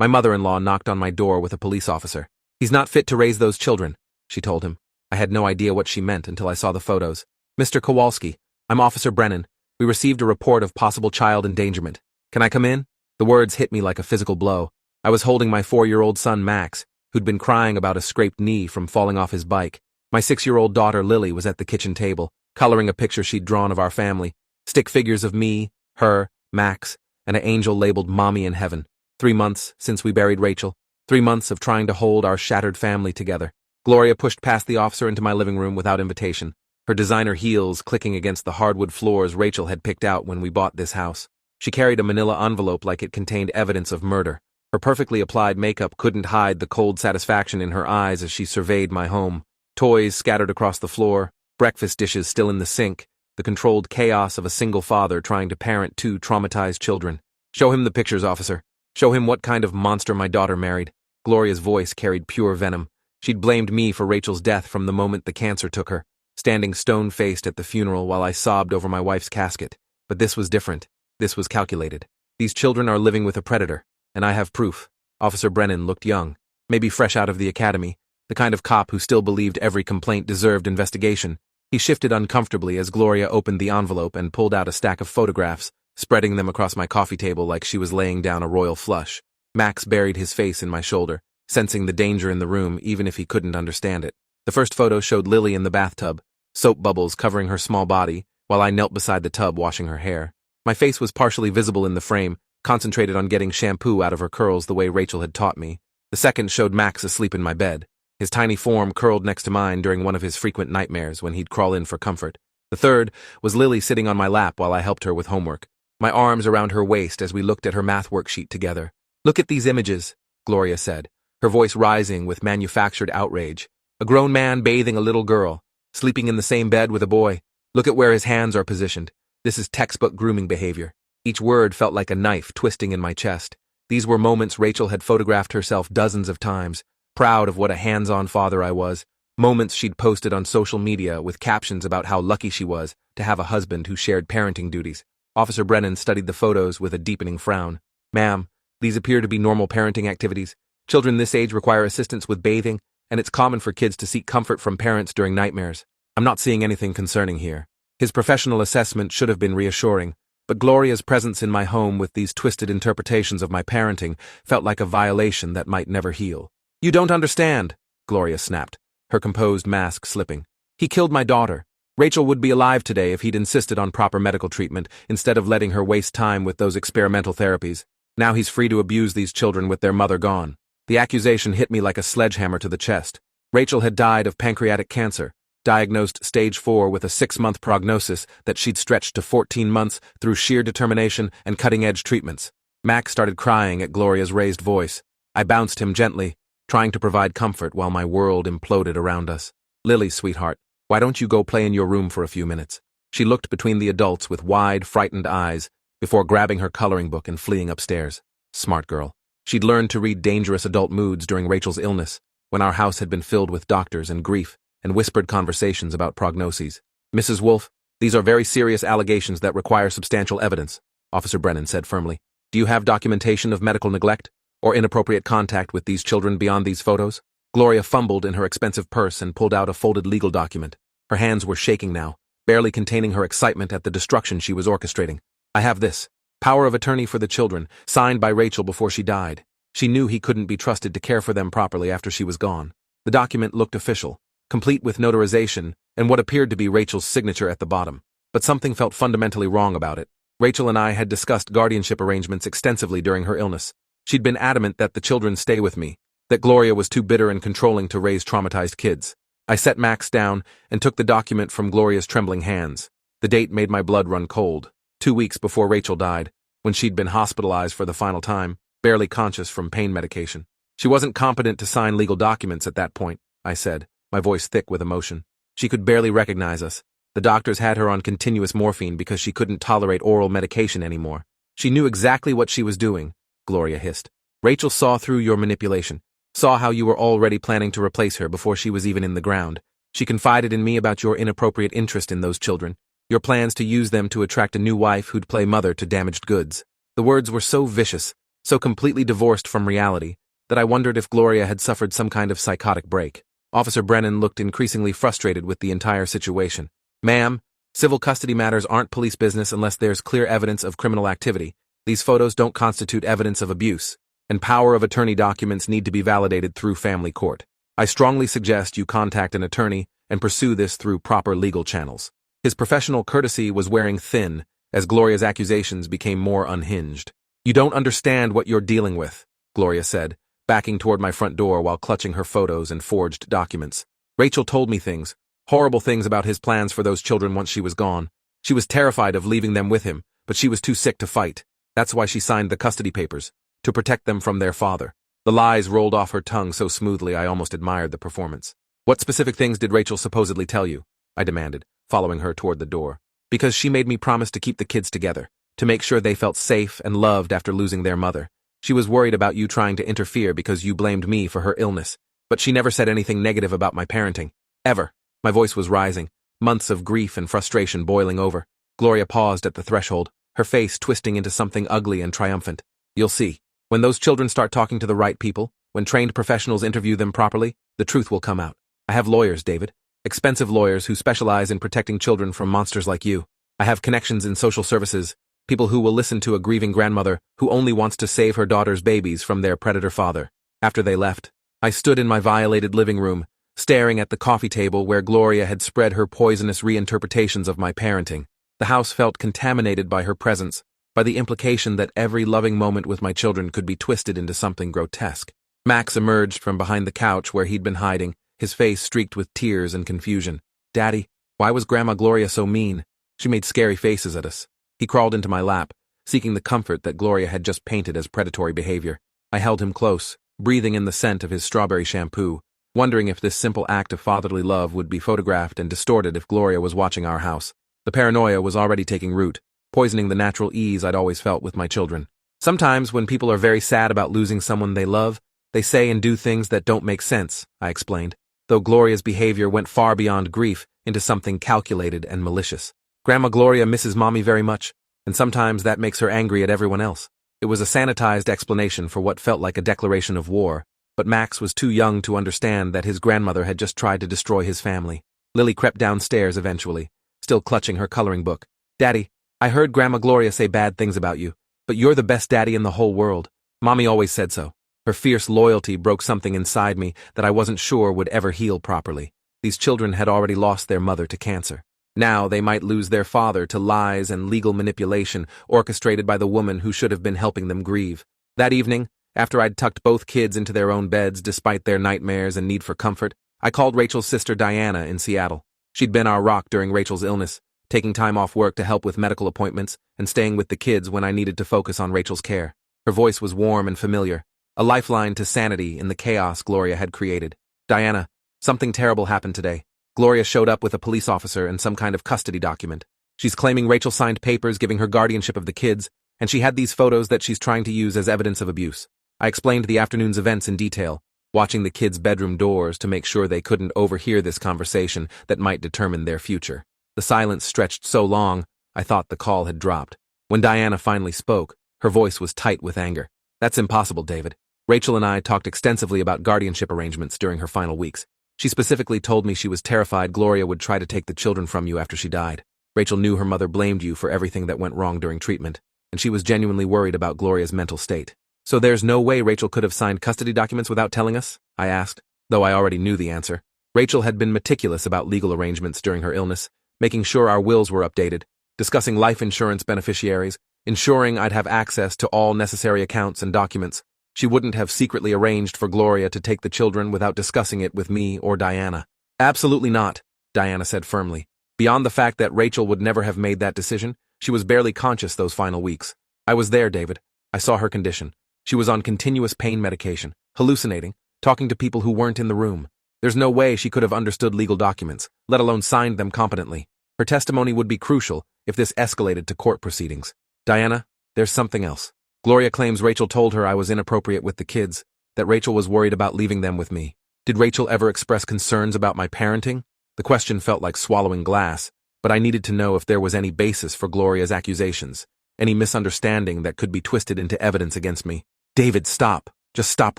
My mother-in-law knocked on my door with a police officer. "He's not fit to raise those children," she told him. I had no idea what she meant until I saw the photos. "Mr. Kowalski, I'm Officer Brennan. We received a report of possible child endangerment. Can I come in?" The words hit me like a physical blow. I was holding my 4-year-old son Max, who'd been crying about a scraped knee from falling off his bike. My 6-year-old daughter Lily was at the kitchen table, coloring a picture she'd drawn of our family. Stick figures of me, her, Max, and an angel labeled Mommy in Heaven. 3 months since we buried Rachel. 3 months of trying to hold our shattered family together. Gloria pushed past the officer into my living room without invitation, her designer heels clicking against the hardwood floors Rachel had picked out when we bought this house. She carried a manila envelope like it contained evidence of murder. Her perfectly applied makeup couldn't hide the cold satisfaction in her eyes as she surveyed my home. Toys scattered across the floor, breakfast dishes still in the sink, the controlled chaos of a single father trying to parent 2 traumatized children. "Show him the pictures, officer. Show him what kind of monster my daughter married." Gloria's voice carried pure venom. She'd blamed me for Rachel's death from the moment the cancer took her, standing stone-faced at the funeral while I sobbed over my wife's casket. But this was different. This was calculated. These children are living with a predator, and I have proof. Officer Brennan looked young, maybe fresh out of the academy, the kind of cop who still believed every complaint deserved investigation. He shifted uncomfortably as Gloria opened the envelope and pulled out a stack of photographs, spreading them across my coffee table like she was laying down a royal flush. Max buried his face in my shoulder, sensing the danger in the room even if he couldn't understand it. The first photo showed Lily in the bathtub, soap bubbles covering her small body, while I knelt beside the tub washing her hair. My face was partially visible in the frame, concentrated on getting shampoo out of her curls the way Rachel had taught me. The second showed Max asleep in my bed, his tiny form curled next to mine during one of his frequent nightmares when he'd crawl in for comfort. The third was Lily sitting on my lap while I helped her with homework, my arms around her waist as we looked at her math worksheet together. "Look at these images," Gloria said, her voice rising with manufactured outrage. "A grown man bathing a little girl, sleeping in the same bed with a boy. Look at where his hands are positioned. This is textbook grooming behavior." Each word felt like a knife twisting in my chest. These were moments Rachel had photographed herself dozens of times, proud of what a hands-on father I was. Moments she'd posted on social media with captions about how lucky she was to have a husband who shared parenting duties. Officer Brennan studied the photos with a deepening frown. "Ma'am, these appear to be normal parenting activities. Children this age require assistance with bathing, and it's common for kids to seek comfort from parents during nightmares. I'm not seeing anything concerning here." His professional assessment should have been reassuring, but Gloria's presence in my home with these twisted interpretations of my parenting felt like a violation that might never heal. "You don't understand," Gloria snapped, her composed mask slipping. "He killed my daughter. Rachel would be alive today if he'd insisted on proper medical treatment instead of letting her waste time with those experimental therapies. Now he's free to abuse these children with their mother gone." The accusation hit me like a sledgehammer to the chest. Rachel had died of pancreatic cancer, diagnosed stage 4 with a 6-month prognosis that she'd stretched to 14 months through sheer determination and cutting-edge treatments. Max started crying at Gloria's raised voice. I bounced him gently, trying to provide comfort while my world imploded around us. "Lily, sweetheart, why don't you go play in your room for a few minutes?" She looked between the adults with wide, frightened eyes before grabbing her coloring book and fleeing upstairs. Smart girl. She'd learned to read dangerous adult moods during Rachel's illness, when our house had been filled with doctors and grief, and whispered conversations about prognoses. "Mrs. Wolfe, these are very serious allegations that require substantial evidence," Officer Brennan said firmly. "Do you have documentation of medical neglect or inappropriate contact with these children beyond these photos?" Gloria fumbled in her expensive purse and pulled out a folded legal document. Her hands were shaking now, barely containing her excitement at the destruction she was orchestrating. "I have this. Power of attorney for the children, signed by Rachel before she died. She knew he couldn't be trusted to care for them properly after she was gone." The document looked official, complete with notarization and what appeared to be Rachel's signature at the bottom. But something felt fundamentally wrong about it. Rachel and I had discussed guardianship arrangements extensively during her illness. She'd been adamant that the children stay with me, that Gloria was too bitter and controlling to raise traumatized kids. I set Max down and took the document from Gloria's trembling hands. The date made my blood run cold. 2 weeks before Rachel died, when she'd been hospitalized for the final time, barely conscious from pain medication. "She wasn't competent to sign legal documents at that point," I said, my voice thick with emotion. "She could barely recognize us. The doctors had her on continuous morphine because she couldn't tolerate oral medication anymore. She knew exactly what she was doing," Gloria hissed. "Rachel saw through your manipulation, saw how you were already planning to replace her before she was even in the ground. She confided in me about your inappropriate interest in those children, your plans to use them to attract a new wife who'd play mother to damaged goods." The words were so vicious so completely divorced from reality that I wondered if Gloria had suffered some kind of psychotic break. Officer Brennan looked increasingly frustrated with the entire situation. "Ma'am, civil custody matters aren't police business unless there's clear evidence of criminal activity. These photos don't constitute evidence of abuse, and power of attorney documents need to be validated through family court. I strongly suggest you contact an attorney and pursue this through proper legal channels." His professional courtesy was wearing thin as Gloria's accusations became more unhinged. "You don't understand what you're dealing with," Gloria said, backing toward my front door while clutching her photos and forged documents. "Rachel told me things, horrible things about his plans for those children once she was gone. She was terrified of leaving them with him, but she was too sick to fight. That's why she signed the custody papers, to protect them from their father." The lies rolled off her tongue so smoothly I almost admired the performance. "What specific things did Rachel supposedly tell you?" I demanded, following her toward the door. "Because she made me promise to keep the kids together, to make sure they felt safe and loved after losing their mother. She was worried about you trying to interfere because you blamed me for her illness, but she never said anything negative about my parenting. Ever." My voice was rising, months of grief and frustration boiling over. Gloria paused at the threshold, her face twisting into something ugly and triumphant. "You'll see. When those children start talking to the right people, when trained professionals interview them properly, the truth will come out. I have lawyers, David. Expensive lawyers who specialize in protecting children from monsters like you. I have connections in social services, people who will listen to a grieving grandmother who only wants to save her daughter's babies from their predator father." After they left, I stood in my violated living room, staring at the coffee table where Gloria had spread her poisonous reinterpretations of my parenting. The house felt contaminated by her presence, by the implication that every loving moment with my children could be twisted into something grotesque. Max emerged from behind the couch where he'd been hiding, his face streaked with tears and confusion. "Daddy, why was Grandma Gloria so mean? She made scary faces at us." He crawled into my lap, seeking the comfort that Gloria had just painted as predatory behavior. I held him close, breathing in the scent of his strawberry shampoo, wondering if this simple act of fatherly love would be photographed and distorted if Gloria was watching our house. The paranoia was already taking root, poisoning the natural ease I'd always felt with my children. "Sometimes when people are very sad about losing someone they love, they say and do things that don't make sense," I explained, though Gloria's behavior went far beyond grief into something calculated and malicious. "Grandma Gloria misses Mommy very much, and sometimes that makes her angry at everyone else." It was a sanitized explanation for what felt like a declaration of war, but Max was too young to understand that his grandmother had just tried to destroy his family. Lily crept downstairs eventually, still clutching her coloring book. "Daddy, I heard Grandma Gloria say bad things about you, but you're the best daddy in the whole world. Mommy always said so." Her fierce loyalty broke something inside me that I wasn't sure would ever heal properly. These children had already lost their mother to cancer. Now they might lose their father to lies and legal manipulation orchestrated by the woman who should have been helping them grieve. That evening, after I'd tucked both kids into their own beds despite their nightmares and need for comfort, I called Rachel's sister Diana in Seattle. She'd been our rock during Rachel's illness, taking time off work to help with medical appointments and staying with the kids when I needed to focus on Rachel's care. Her voice was warm and familiar, a lifeline to sanity in the chaos Gloria had created. "Diana, something terrible happened today. Gloria showed up with a police officer and some kind of custody document. She's claiming Rachel signed papers giving her guardianship of the kids, and she had these photos that she's trying to use as evidence of abuse." I explained the afternoon's events in detail, watching the kids' bedroom doors to make sure they couldn't overhear this conversation that might determine their future. The silence stretched so long, I thought the call had dropped. When Diana finally spoke, her voice was tight with anger. "That's impossible, David. Rachel and I talked extensively about guardianship arrangements during her final weeks. She specifically told me she was terrified Gloria would try to take the children from you after she died. Rachel knew her mother blamed you for everything that went wrong during treatment, and she was genuinely worried about Gloria's mental state." "So there's no way Rachel could have signed custody documents without telling us?" I asked, though I already knew the answer. Rachel had been meticulous about legal arrangements during her illness, making sure our wills were updated, discussing life insurance beneficiaries, ensuring I'd have access to all necessary accounts and documents. She wouldn't have secretly arranged for Gloria to take the children without discussing it with me or Diana. "Absolutely not," Diana said firmly. Beyond the fact that Rachel would never have made that decision, she was barely conscious those final weeks. I was there, David. I saw her condition. She was on continuous pain medication, hallucinating, talking to people who weren't in the room. There's no way she could have understood legal documents, let alone signed them competently. Her testimony would be crucial if this escalated to court proceedings. "Diana, there's something else. Gloria claims Rachel told her I was inappropriate with the kids, that Rachel was worried about leaving them with me. Did Rachel ever express concerns about my parenting?" The question felt like swallowing glass, but I needed to know if there was any basis for Gloria's accusations, any misunderstanding that could be twisted into evidence against me. David, stop. Just stop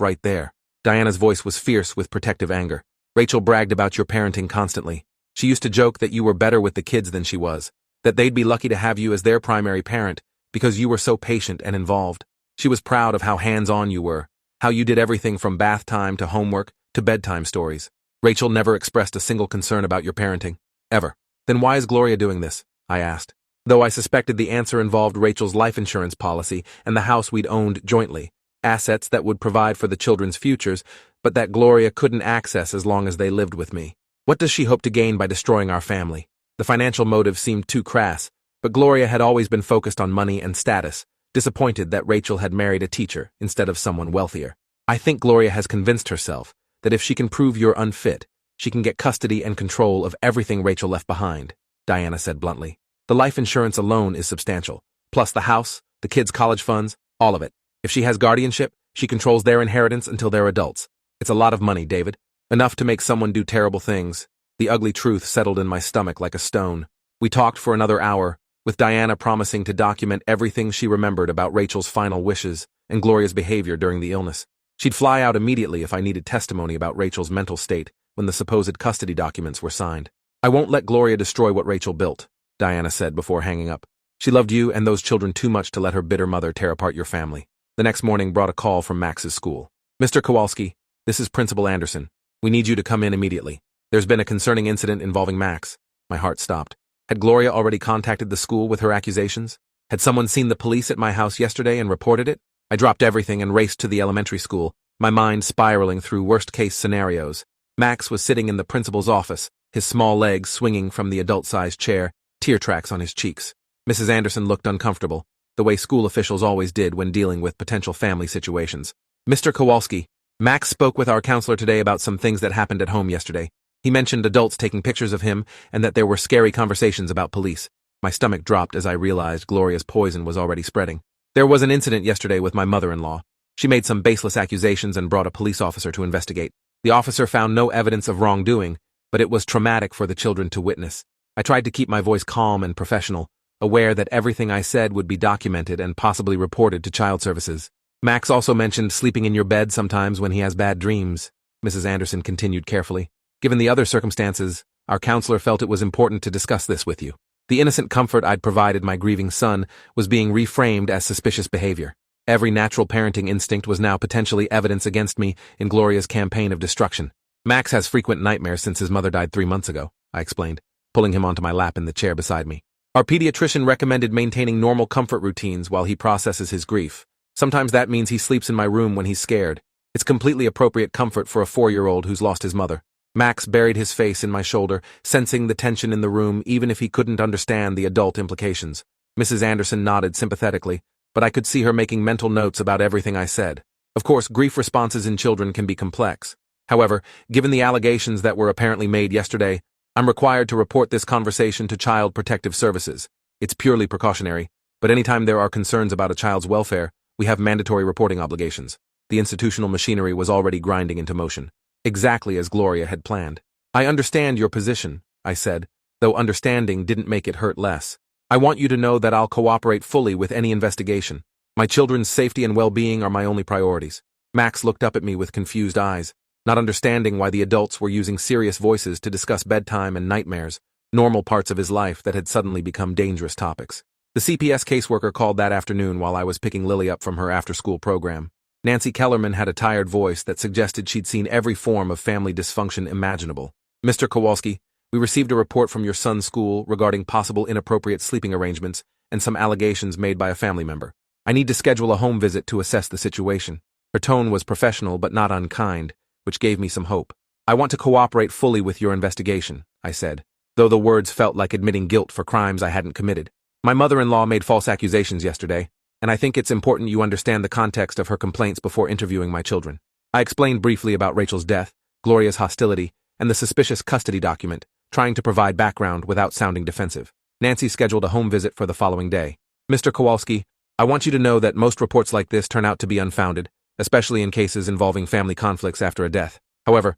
right there. Diana's voice was fierce with protective anger. Rachel bragged about your parenting constantly. She used to joke that you were better with the kids than she was, that they'd be lucky to have you as their primary parent because you were so patient and involved. She was proud of how hands-on you were, how you did everything from bath time to homework to bedtime stories. Rachel never expressed a single concern about your parenting. Ever. Then why is Gloria doing this? I asked. Though I suspected the answer involved Rachel's life insurance policy and the house we'd owned jointly, assets that would provide for the children's futures, but that Gloria couldn't access as long as they lived with me. What does she hope to gain by destroying our family? The financial motive seemed too crass, but Gloria had always been focused on money and status, disappointed that Rachel had married a teacher instead of someone wealthier. I think Gloria has convinced herself that if she can prove you're unfit, she can get custody and control of everything Rachel left behind, Diana said bluntly. The life insurance alone is substantial, plus the house, the kids' college funds, all of it. If she has guardianship, she controls their inheritance until they're adults. It's a lot of money, David. Enough to make someone do terrible things. The ugly truth settled in my stomach like a stone. We talked for another hour, with Diana promising to document everything she remembered about Rachel's final wishes and Gloria's behavior during the illness. She'd fly out immediately if I needed testimony about Rachel's mental state when the supposed custody documents were signed. I won't let Gloria destroy what Rachel built, Diana said before hanging up. She loved you and those children too much to let her bitter mother tear apart your family. The next morning brought a call from Max's school. Mr. Kowalski, this is Principal Anderson. We need you to come in immediately. There's been a concerning incident involving Max. My heart stopped. Had Gloria already contacted the school with her accusations? Had someone seen the police at my house yesterday and reported it? I dropped everything and raced to the elementary school, my mind spiraling through worst-case scenarios. Max was sitting in the principal's office, his small legs swinging from the adult-sized chair, tear tracks on his cheeks. Mrs. Anderson looked uncomfortable, the way school officials always did when dealing with potential family situations. Mr. Kowalski, Max spoke with our counselor today about some things that happened at home yesterday. He mentioned adults taking pictures of him and that there were scary conversations about police. My stomach dropped as I realized Gloria's poison was already spreading. There was an incident yesterday with my mother-in-law. She made some baseless accusations and brought a police officer to investigate. The officer found no evidence of wrongdoing, but it was traumatic for the children to witness. I tried to keep my voice calm and professional, aware that everything I said would be documented and possibly reported to child services. Max also mentioned sleeping in your bed sometimes when he has bad dreams, Mrs. Anderson continued carefully. Given the other circumstances, our counselor felt it was important to discuss this with you. The innocent comfort I'd provided my grieving son was being reframed as suspicious behavior. Every natural parenting instinct was now potentially evidence against me in Gloria's campaign of destruction. Max has frequent nightmares since his mother died 3 months ago, I explained, pulling him onto my lap in the chair beside me. Our pediatrician recommended maintaining normal comfort routines while he processes his grief. Sometimes that means he sleeps in my room when he's scared. It's completely appropriate comfort for a 4-year-old who's lost his mother. Max buried his face in my shoulder, sensing the tension in the room even if he couldn't understand the adult implications. Mrs. Anderson nodded sympathetically, but I could see her making mental notes about everything I said. Of course, grief responses in children can be complex. However, given the allegations that were apparently made yesterday, I'm required to report this conversation to Child Protective Services. It's purely precautionary, but anytime there are concerns about a child's welfare, we have mandatory reporting obligations. The institutional machinery was already grinding into motion, exactly as Gloria had planned. I understand your position, I said, though understanding didn't make it hurt less. I want you to know that I'll cooperate fully with any investigation. My children's safety and well-being are my only priorities. Max looked up at me with confused eyes, not understanding why the adults were using serious voices to discuss bedtime and nightmares, normal parts of his life that had suddenly become dangerous topics. The CPS caseworker called that afternoon while I was picking Lily up from her after-school program. Nancy Kellerman had a tired voice that suggested she'd seen every form of family dysfunction imaginable. Mr. Kowalski, we received a report from your son's school regarding possible inappropriate sleeping arrangements and some allegations made by a family member. I need to schedule a home visit to assess the situation. Her tone was professional but not unkind, which gave me some hope. I want to cooperate fully with your investigation, I said, though the words felt like admitting guilt for crimes I hadn't committed. My mother-in-law made false accusations yesterday, and I think it's important you understand the context of her complaints before interviewing my children. I explained briefly about Rachel's death, Gloria's hostility, and the suspicious custody document, trying to provide background without sounding defensive. Nancy scheduled a home visit for the following day. Mr. Kowalski, I want you to know that most reports like this turn out to be unfounded, especially in cases involving family conflicts after a death. However,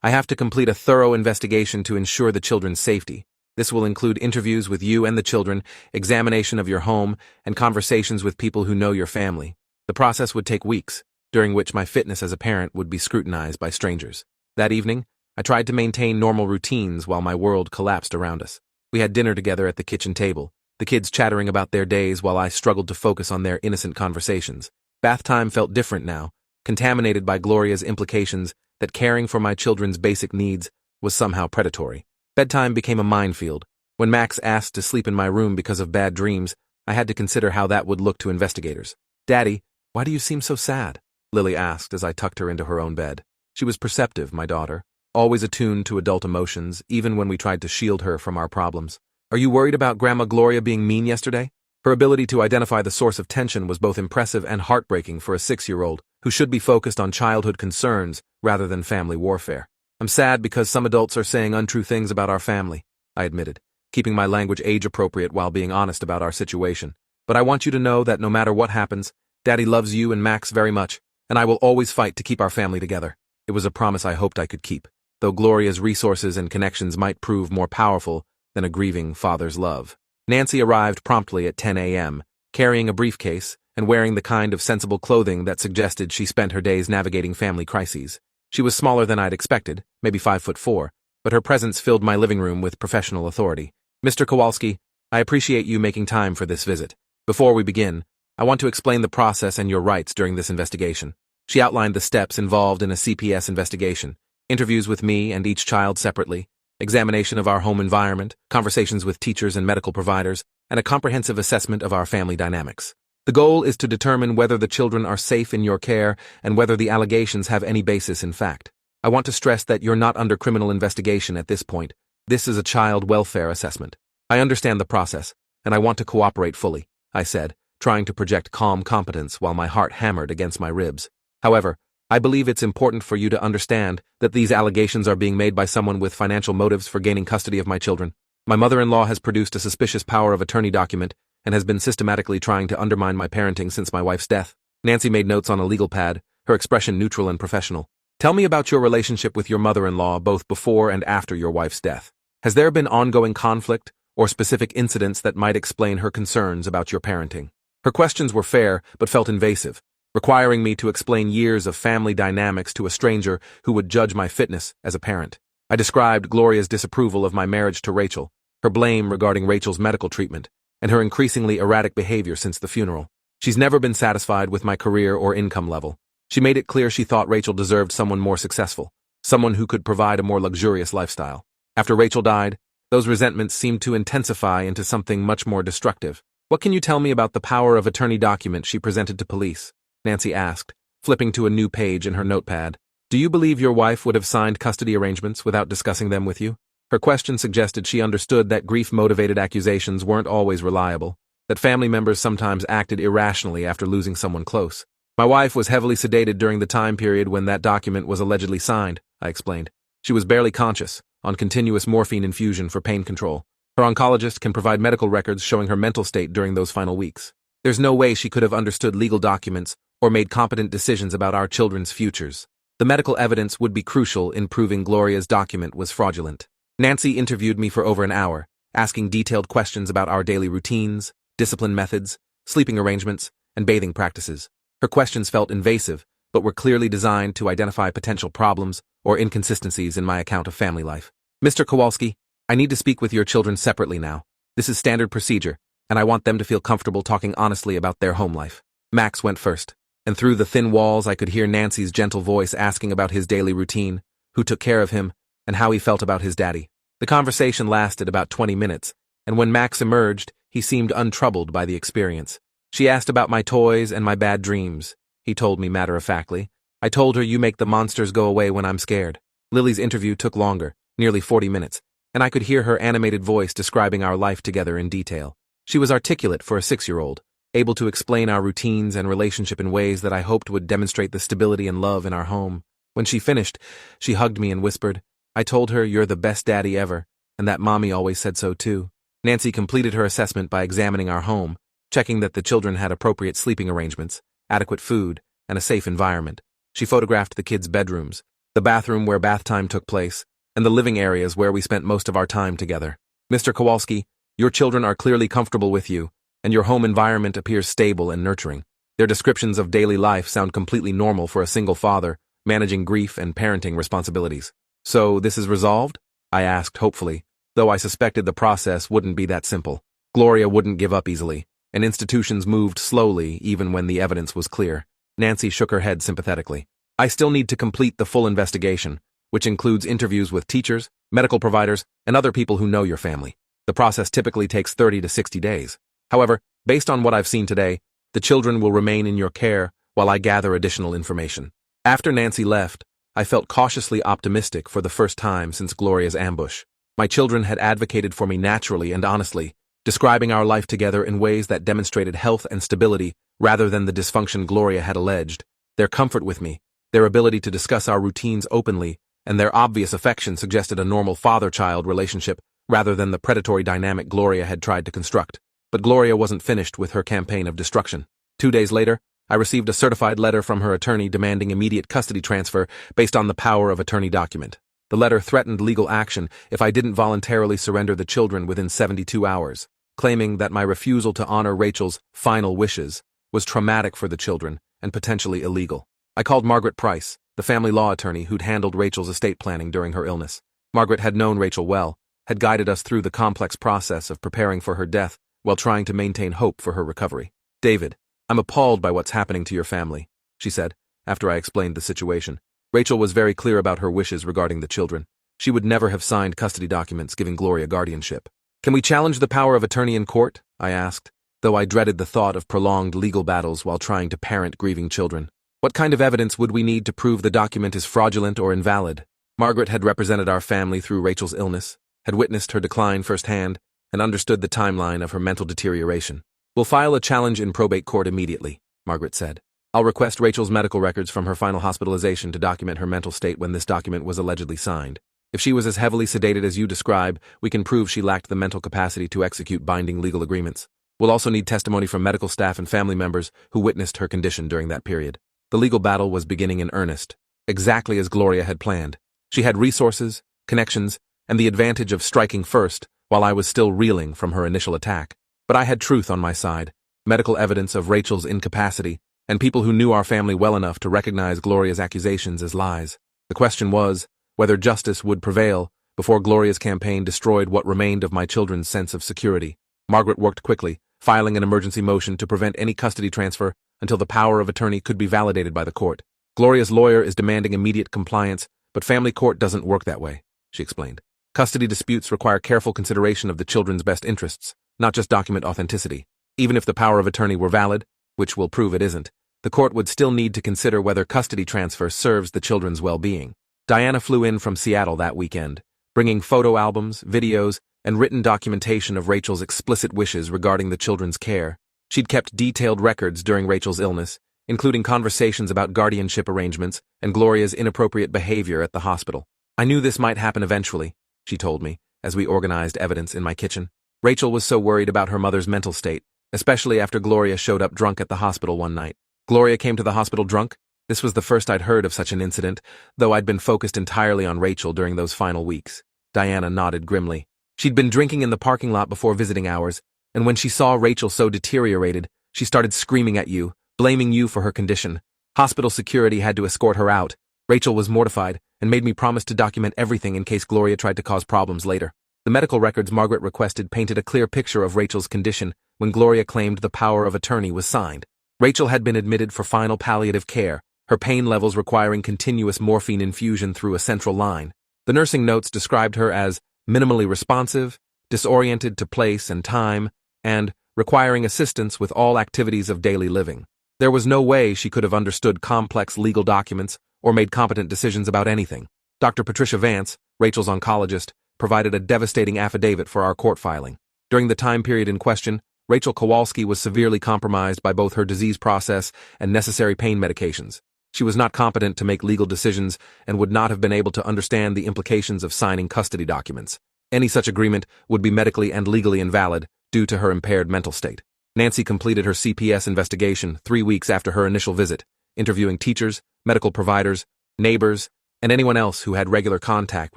I have to complete a thorough investigation to ensure the children's safety. This will include interviews with you and the children, examination of your home, and conversations with people who know your family. The process would take weeks, during which my fitness as a parent would be scrutinized by strangers. That evening, I tried to maintain normal routines while my world collapsed around us. We had dinner together at the kitchen table, the kids chattering about their days while I struggled to focus on their innocent conversations. Bath time felt different now, contaminated by Gloria's implications that caring for my children's basic needs was somehow predatory. Bedtime became a minefield. When Max asked to sleep in my room because of bad dreams, I had to consider how that would look to investigators. "Daddy, why do you seem so sad?" Lily asked as I tucked her into her own bed. She was perceptive, my daughter, always attuned to adult emotions, even when we tried to shield her from our problems. "Are you worried about Grandma Gloria being mean yesterday?" Her ability to identify the source of tension was both impressive and heartbreaking for a 6-year-old who should be focused on childhood concerns rather than family warfare. "I'm sad because some adults are saying untrue things about our family," I admitted, keeping my language age-appropriate while being honest about our situation. "But I want you to know that no matter what happens, Daddy loves you and Max very much, and I will always fight to keep our family together." It was a promise I hoped I could keep, though Gloria's resources and connections might prove more powerful than a grieving father's love. Nancy arrived promptly at 10 a.m., carrying a briefcase and wearing the kind of sensible clothing that suggested she spent her days navigating family crises. She was smaller than I'd expected, maybe 5'4", but her presence filled my living room with professional authority. "Mr. Kowalski, I appreciate you making time for this visit. Before we begin, I want to explain the process and your rights during this investigation." She outlined the steps involved in a CPS investigation: interviews with me and each child separately, examination of our home environment, conversations with teachers and medical providers, and a comprehensive assessment of our family dynamics. The goal is to determine whether the children are safe in your care and whether the allegations have any basis in fact. I want to stress that you're not under criminal investigation at this point. This is a child welfare assessment. "I understand the process, and I want to cooperate fully," I said, trying to project calm competence while my heart hammered against my ribs. "However, I believe it's important for you to understand that these allegations are being made by someone with financial motives for gaining custody of my children. My mother-in-law has produced a suspicious power of attorney document and has been systematically trying to undermine my parenting since my wife's death." Nancy made notes on a legal pad, her expression neutral and professional. "Tell me about your relationship with your mother-in-law both before and after your wife's death. Has there been ongoing conflict or specific incidents that might explain her concerns about your parenting?" Her questions were fair but felt invasive, requiring me to explain years of family dynamics to a stranger who would judge my fitness as a parent. I described Gloria's disapproval of my marriage to Rachel, her blame regarding Rachel's medical treatment, and her increasingly erratic behavior since the funeral. She's never been satisfied with my career or income level. She made it clear she thought Rachel deserved someone more successful, someone who could provide a more luxurious lifestyle. After Rachel died, those resentments seemed to intensify into something much more destructive. "What can you tell me about the power of attorney document she presented to police?" Nancy asked, flipping to a new page in her notepad. "Do you believe your wife would have signed custody arrangements without discussing them with you?" Her question suggested she understood that grief-motivated accusations weren't always reliable, that family members sometimes acted irrationally after losing someone close. "My wife was heavily sedated during the time period when that document was allegedly signed," I explained. "She was barely conscious, on continuous morphine infusion for pain control. Her oncologist can provide medical records showing her mental state during those final weeks. There's no way she could have understood legal documents or made competent decisions about our children's futures. The medical evidence would be crucial in proving Gloria's document was fraudulent." Nancy interviewed me for over an hour, asking detailed questions about our daily routines, discipline methods, sleeping arrangements, and bathing practices. Her questions felt invasive, but were clearly designed to identify potential problems or inconsistencies in my account of family life. "Mr. Kowalski, I need to speak with your children separately now. This is standard procedure, and I want them to feel comfortable talking honestly about their home life." Max went first, and through the thin walls I could hear Nancy's gentle voice asking about his daily routine, who took care of him, and how he felt about his daddy. The conversation lasted about 20 minutes, and when Max emerged, he seemed untroubled by the experience. "She asked about my toys and my bad dreams," he told me matter-of-factly. "I told her you make the monsters go away when I'm scared." Lily's interview took longer, nearly 40 minutes, and I could hear her animated voice describing our life together in detail. She was articulate for a 6-year-old, able to explain our routines and relationship in ways that I hoped would demonstrate the stability and love in our home. When she finished, she hugged me and whispered, "I told her you're the best daddy ever, and that Mommy always said so too." Nancy completed her assessment by examining our home, checking that the children had appropriate sleeping arrangements, adequate food, and a safe environment. She photographed the kids' bedrooms, the bathroom where bath time took place, and the living areas where we spent most of our time together. Mr. Kowalski, your children are clearly comfortable with you, and your home environment appears stable and nurturing. Their descriptions of daily life sound completely normal for a single father, managing grief and parenting responsibilities. So, this is resolved? I asked hopefully, though I suspected the process wouldn't be that simple. Gloria wouldn't give up easily, and institutions moved slowly even when the evidence was clear. Nancy shook her head sympathetically. I still need to complete the full investigation, which includes interviews with teachers, medical providers, and other people who know your family. The process typically takes 30 to 60 days. However, based on what I've seen today, the children will remain in your care while I gather additional information. After Nancy left, I felt cautiously optimistic for the first time since Gloria's ambush. My children had advocated for me naturally and honestly, describing our life together in ways that demonstrated health and stability rather than the dysfunction Gloria had alleged. Their comfort with me, their ability to discuss our routines openly, and their obvious affection suggested a normal father-child relationship rather than the predatory dynamic Gloria had tried to construct. But Gloria wasn't finished with her campaign of destruction. 2 days later, I received a certified letter from her attorney demanding immediate custody transfer based on the power of attorney document. The letter threatened legal action if I didn't voluntarily surrender the children within 72 hours, claiming that my refusal to honor Rachel's final wishes was traumatic for the children and potentially illegal. I called Margaret Price, the family law attorney who'd handled Rachel's estate planning during her illness. Margaret had known Rachel well, had guided us through the complex process of preparing for her death while trying to maintain hope for her recovery. David, I'm appalled by what's happening to your family, she said, after I explained the situation. Rachel was very clear about her wishes regarding the children. She would never have signed custody documents giving Gloria guardianship. Can we challenge the power of attorney in court? I asked, though I dreaded the thought of prolonged legal battles while trying to parent grieving children. What kind of evidence would we need to prove the document is fraudulent or invalid? Margaret had represented our family through Rachel's illness, had witnessed her decline firsthand, and understood the timeline of her mental deterioration. We'll file a challenge in probate court immediately, Margaret said. I'll request Rachel's medical records from her final hospitalization to document her mental state when this document was allegedly signed. If she was as heavily sedated as you describe, we can prove she lacked the mental capacity to execute binding legal agreements. We'll also need testimony from medical staff and family members who witnessed her condition during that period. The legal battle was beginning in earnest, exactly as Gloria had planned. She had resources, connections, and the advantage of striking first, while I was still reeling from her initial attack. But I had truth on my side, medical evidence of Rachel's incapacity, and people who knew our family well enough to recognize Gloria's accusations as lies. The question was whether justice would prevail before Gloria's campaign destroyed what remained of my children's sense of security. Margaret worked quickly, filing an emergency motion to prevent any custody transfer until the power of attorney could be validated by the court. Gloria's lawyer is demanding immediate compliance, but family court doesn't work that way, she explained. Custody disputes require careful consideration of the children's best interests, not just document authenticity. Even if the power of attorney were valid, which will prove it isn't, the court would still need to consider whether custody transfer serves the children's well-being. Diana flew in from Seattle that weekend, bringing photo albums, videos, and written documentation of Rachel's explicit wishes regarding the children's care. She'd kept detailed records during Rachel's illness, including conversations about guardianship arrangements and Gloria's inappropriate behavior at the hospital. I knew this might happen eventually, she told me, as we organized evidence in my kitchen. Rachel was so worried about her mother's mental state, especially after Gloria showed up drunk at the hospital one night. Gloria came to the hospital drunk? This was the first I'd heard of such an incident, though I'd been focused entirely on Rachel during those final weeks. Diana nodded grimly. She'd been drinking in the parking lot before visiting hours, and when she saw Rachel so deteriorated, she started screaming at you, blaming you for her condition. Hospital security had to escort her out. Rachel was mortified and made me promise to document everything in case Gloria tried to cause problems later. The medical records Margaret requested painted a clear picture of Rachel's condition when Gloria claimed the power of attorney was signed. Rachel had been admitted for final palliative care, her pain levels requiring continuous morphine infusion through a central line. The nursing notes described her as minimally responsive, disoriented to place and time, and requiring assistance with all activities of daily living. There was no way she could have understood complex legal documents or made competent decisions about anything. Dr. Patricia Vance, Rachel's oncologist, provided a devastating affidavit for our court filing. During the time period in question, Rachel Kowalski was severely compromised by both her disease process and necessary pain medications. She was not competent to make legal decisions and would not have been able to understand the implications of signing custody documents. Any such agreement would be medically and legally invalid due to her impaired mental state. Nancy completed her CPS investigation 3 weeks after her initial visit, interviewing teachers, medical providers, neighbors, and anyone else who had regular contact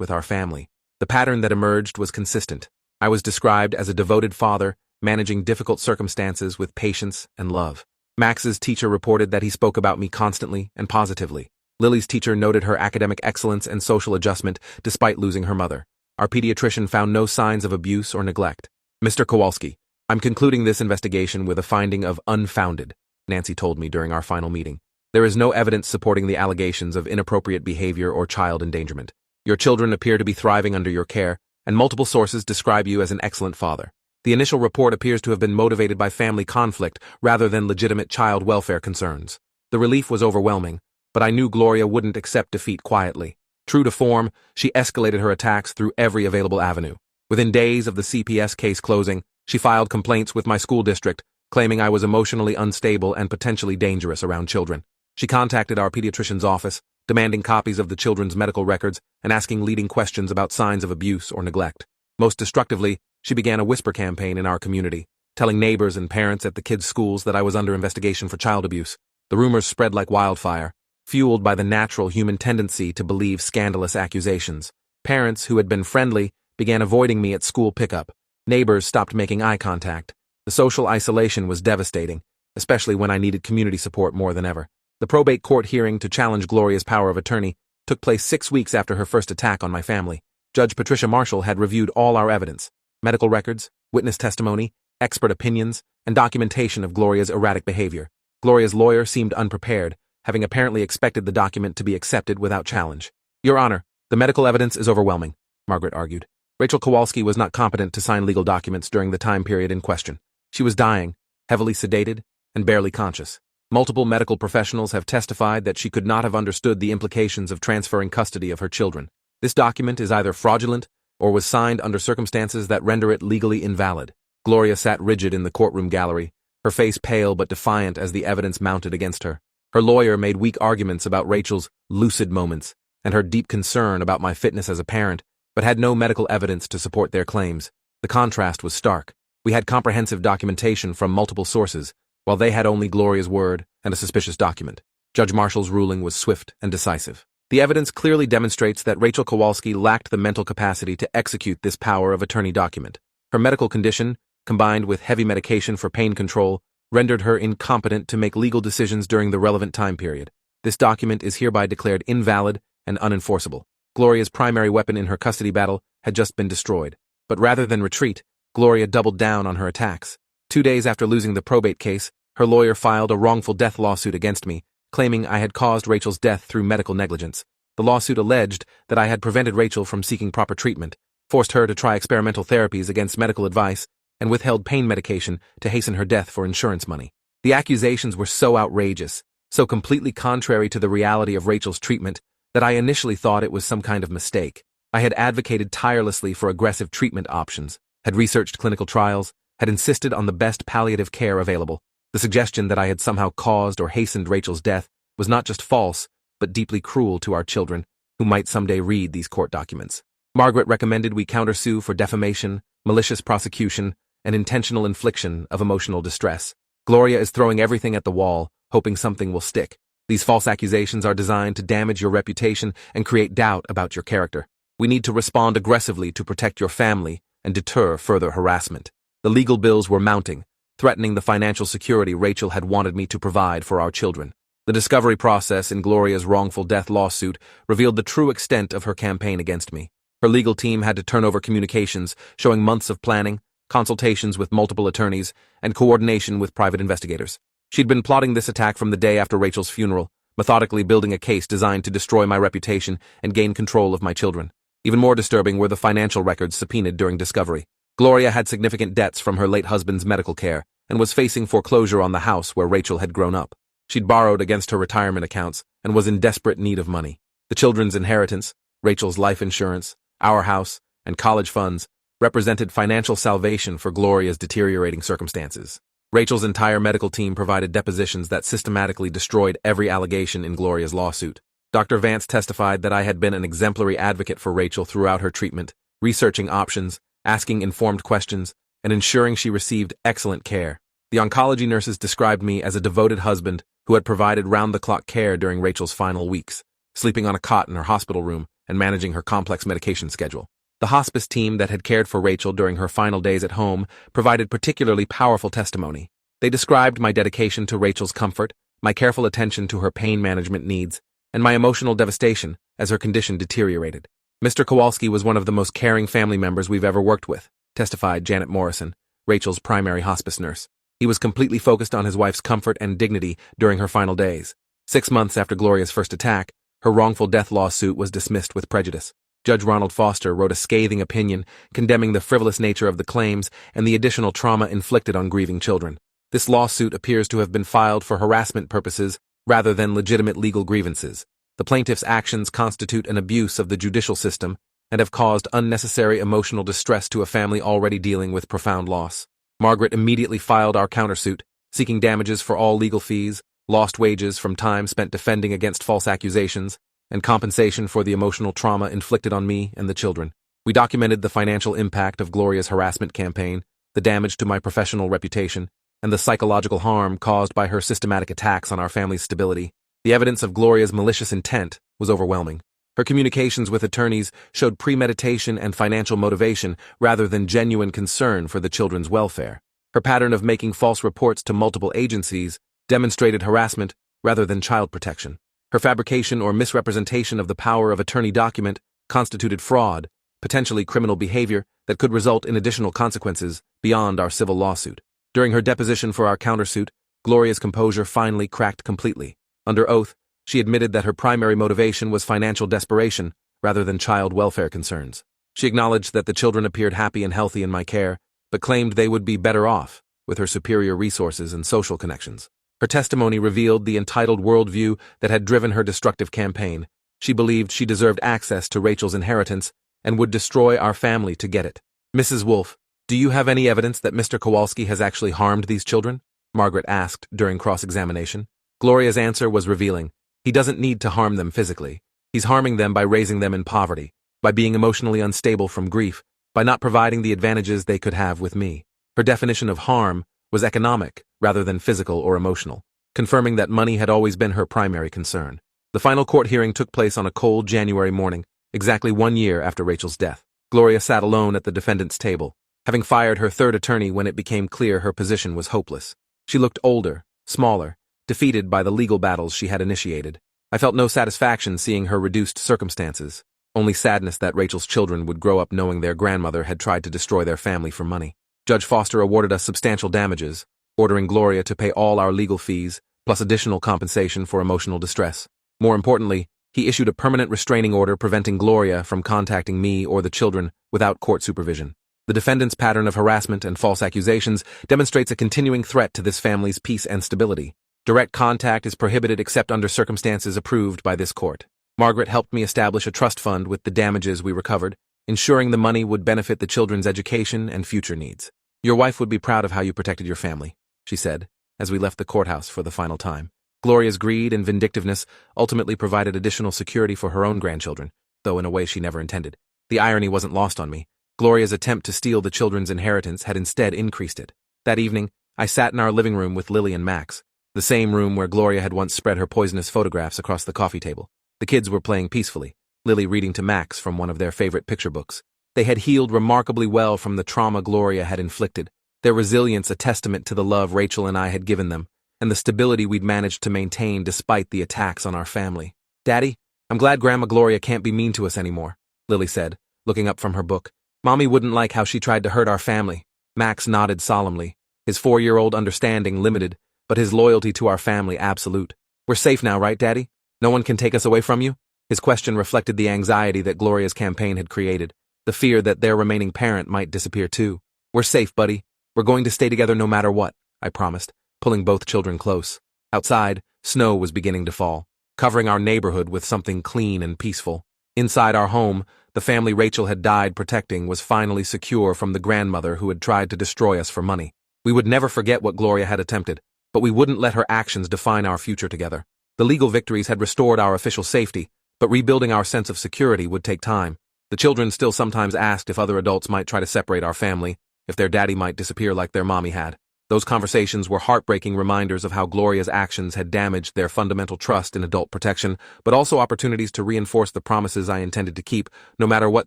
with our family. The pattern that emerged was consistent. I was described as a devoted father, managing difficult circumstances with patience and love. Max's teacher reported that he spoke about me constantly and positively. Lily's teacher noted her academic excellence and social adjustment despite losing her mother. Our pediatrician found no signs of abuse or neglect. Mr. Kowalski, I'm concluding this investigation with a finding of unfounded, Nancy told me during our final meeting. There is no evidence supporting the allegations of inappropriate behavior or child endangerment. Your children appear to be thriving under your care, and multiple sources describe you as an excellent father. The initial report appears to have been motivated by family conflict rather than legitimate child welfare concerns. The relief was overwhelming, but I knew Gloria wouldn't accept defeat quietly. True to form, she escalated her attacks through every available avenue. Within days of the CPS case closing, she filed complaints with my school district, claiming I was emotionally unstable and potentially dangerous around children. She contacted our pediatrician's office, demanding copies of the children's medical records and asking leading questions about signs of abuse or neglect. Most destructively, she began a whisper campaign in our community, telling neighbors and parents at the kids' schools that I was under investigation for child abuse. The rumors spread like wildfire, fueled by the natural human tendency to believe scandalous accusations. Parents who had been friendly began avoiding me at school pickup. Neighbors stopped making eye contact. The social isolation was devastating, especially when I needed community support more than ever. The probate court hearing to challenge Gloria's power of attorney took place 6 weeks after her first attack on my family. Judge Patricia Marshall had reviewed all our evidence, medical records, witness testimony, expert opinions, and documentation of Gloria's erratic behavior. Gloria's lawyer seemed unprepared, having apparently expected the document to be accepted without challenge. Your Honor, the medical evidence is overwhelming, Margaret argued. Rachel Kowalski was not competent to sign legal documents during the time period in question. She was dying, heavily sedated, and barely conscious. Multiple medical professionals have testified that she could not have understood the implications of transferring custody of her children. This document is either fraudulent or was signed under circumstances that render it legally invalid. Gloria sat rigid in the courtroom gallery, her face pale but defiant as the evidence mounted against her. Her lawyer made weak arguments about Rachel's lucid moments and her deep concern about my fitness as a parent, but had no medical evidence to support their claims. The contrast was stark. We had comprehensive documentation from multiple sources, while they had only Gloria's word and a suspicious document. Judge Marshall's ruling was swift and decisive. The evidence clearly demonstrates that Rachel Kowalski lacked the mental capacity to execute this power of attorney document. Her medical condition, combined with heavy medication for pain control, rendered her incompetent to make legal decisions during the relevant time period. This document is hereby declared invalid and unenforceable. Gloria's primary weapon in her custody battle had just been destroyed. But rather than retreat, Gloria doubled down on her attacks. 2 days after losing the probate case, her lawyer filed a wrongful death lawsuit against me, claiming I had caused Rachel's death through medical negligence. The lawsuit alleged that I had prevented Rachel from seeking proper treatment, forced her to try experimental therapies against medical advice, and withheld pain medication to hasten her death for insurance money. The accusations were so outrageous, so completely contrary to the reality of Rachel's treatment, that I initially thought it was some kind of mistake. I had advocated tirelessly for aggressive treatment options, had researched clinical trials, had insisted on the best palliative care available. The suggestion that I had somehow caused or hastened Rachel's death was not just false, but deeply cruel to our children, who might someday read these court documents. Margaret recommended we countersue for defamation, malicious prosecution, and intentional infliction of emotional distress. Gloria is throwing everything at the wall, hoping something will stick. These false accusations are designed to damage your reputation and create doubt about your character. We need to respond aggressively to protect your family and deter further harassment. The legal bills were mounting, threatening the financial security Rachel had wanted me to provide for our children. The discovery process in Gloria's wrongful death lawsuit revealed the true extent of her campaign against me. Her legal team had to turn over communications showing months of planning, consultations with multiple attorneys, and coordination with private investigators. She'd been plotting this attack from the day after Rachel's funeral, methodically building a case designed to destroy my reputation and gain control of my children. Even more disturbing were the financial records subpoenaed during discovery. Gloria had significant debts from her late husband's medical care and was facing foreclosure on the house where Rachel had grown up. She'd borrowed against her retirement accounts and was in desperate need of money. The children's inheritance, Rachel's life insurance, our house, and college funds represented financial salvation for Gloria's deteriorating circumstances. Rachel's entire medical team provided depositions that systematically destroyed every allegation in Gloria's lawsuit. Dr. Vance testified that I had been an exemplary advocate for Rachel throughout her treatment, researching options, asking informed questions, and ensuring she received excellent care. The oncology nurses described me as a devoted husband who had provided round-the-clock care during Rachel's final weeks, sleeping on a cot in her hospital room and managing her complex medication schedule. The hospice team that had cared for Rachel during her final days at home provided particularly powerful testimony. They described my dedication to Rachel's comfort, my careful attention to her pain management needs, and my emotional devastation as her condition deteriorated. Mr. Kowalski was one of the most caring family members we've ever worked with, testified Janet Morrison, Rachel's primary hospice nurse. He was completely focused on his wife's comfort and dignity during her final days. 6 months after Gloria's first attack, her wrongful death lawsuit was dismissed with prejudice. Judge Ronald Foster wrote a scathing opinion condemning the frivolous nature of the claims and the additional trauma inflicted on grieving children. This lawsuit appears to have been filed for harassment purposes rather than legitimate legal grievances. The plaintiff's actions constitute an abuse of the judicial system and have caused unnecessary emotional distress to a family already dealing with profound loss. Margaret immediately filed our countersuit, seeking damages for all legal fees, lost wages from time spent defending against false accusations, and compensation for the emotional trauma inflicted on me and the children. We documented the financial impact of Gloria's harassment campaign, the damage to my professional reputation, and the psychological harm caused by her systematic attacks on our family's stability. The evidence of Gloria's malicious intent was overwhelming. Her communications with attorneys showed premeditation and financial motivation rather than genuine concern for the children's welfare. Her pattern of making false reports to multiple agencies demonstrated harassment rather than child protection. Her fabrication or misrepresentation of the power of attorney document constituted fraud, potentially criminal behavior that could result in additional consequences beyond our civil lawsuit. During her deposition for our countersuit, Gloria's composure finally cracked completely. Under oath, she admitted that her primary motivation was financial desperation rather than child welfare concerns. She acknowledged that the children appeared happy and healthy in my care, but claimed they would be better off with her superior resources and social connections. Her testimony revealed the entitled worldview that had driven her destructive campaign. She believed she deserved access to Rachel's inheritance and would destroy our family to get it. Mrs. Wolfe, do you have any evidence that Mr. Kowalski has actually harmed these children? Margaret asked during cross-examination. Gloria's answer was revealing. He doesn't need to harm them physically. He's harming them by raising them in poverty, by being emotionally unstable from grief, by not providing the advantages they could have with me. Her definition of harm was economic rather than physical or emotional, confirming that money had always been her primary concern. The final court hearing took place on a cold January morning, exactly 1 year after Rachel's death. Gloria sat alone at the defendant's table, having fired her third attorney when it became clear her position was hopeless. She looked older, smaller, defeated by the legal battles she had initiated. I felt no satisfaction seeing her reduced circumstances, only sadness that Rachel's children would grow up knowing their grandmother had tried to destroy their family for money. Judge Foster awarded us substantial damages, ordering Gloria to pay all our legal fees, plus additional compensation for emotional distress. More importantly, he issued a permanent restraining order preventing Gloria from contacting me or the children without court supervision. The defendant's pattern of harassment and false accusations demonstrates a continuing threat to this family's peace and stability. Direct contact is prohibited except under circumstances approved by this court. Margaret helped me establish a trust fund with the damages we recovered, ensuring the money would benefit the children's education and future needs. Your wife would be proud of how you protected your family, she said, as we left the courthouse for the final time. Gloria's greed and vindictiveness ultimately provided additional security for her own grandchildren, though in a way she never intended. The irony wasn't lost on me. Gloria's attempt to steal the children's inheritance had instead increased it. That evening, I sat in our living room with Lily and Max, the same room where Gloria had once spread her poisonous photographs across the coffee table. The kids were playing peacefully, Lily reading to Max from one of their favorite picture books. They had healed remarkably well from the trauma Gloria had inflicted, their resilience a testament to the love Rachel and I had given them, and the stability we'd managed to maintain despite the attacks on our family. Daddy, I'm glad Grandma Gloria can't be mean to us anymore, Lily said, looking up from her book. Mommy wouldn't like how she tried to hurt our family. Max nodded solemnly, his 4-year-old understanding limited, but his loyalty to our family absolute. We're safe now, right, Daddy? No one can take us away from you? His question reflected the anxiety that Gloria's campaign had created, the fear that their remaining parent might disappear too. We're safe, buddy. We're going to stay together no matter what, I promised, pulling both children close. Outside, snow was beginning to fall, covering our neighborhood with something clean and peaceful. Inside our home, the family Rachel had died protecting was finally secure from the grandmother who had tried to destroy us for money. We would never forget what Gloria had attempted, but we wouldn't let her actions define our future together. The legal victories had restored our official safety, but rebuilding our sense of security would take time. The children still sometimes asked if other adults might try to separate our family, if their daddy might disappear like their mommy had. Those conversations were heartbreaking reminders of how Gloria's actions had damaged their fundamental trust in adult protection, but also opportunities to reinforce the promises I intended to keep, no matter what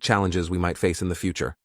challenges we might face in the future.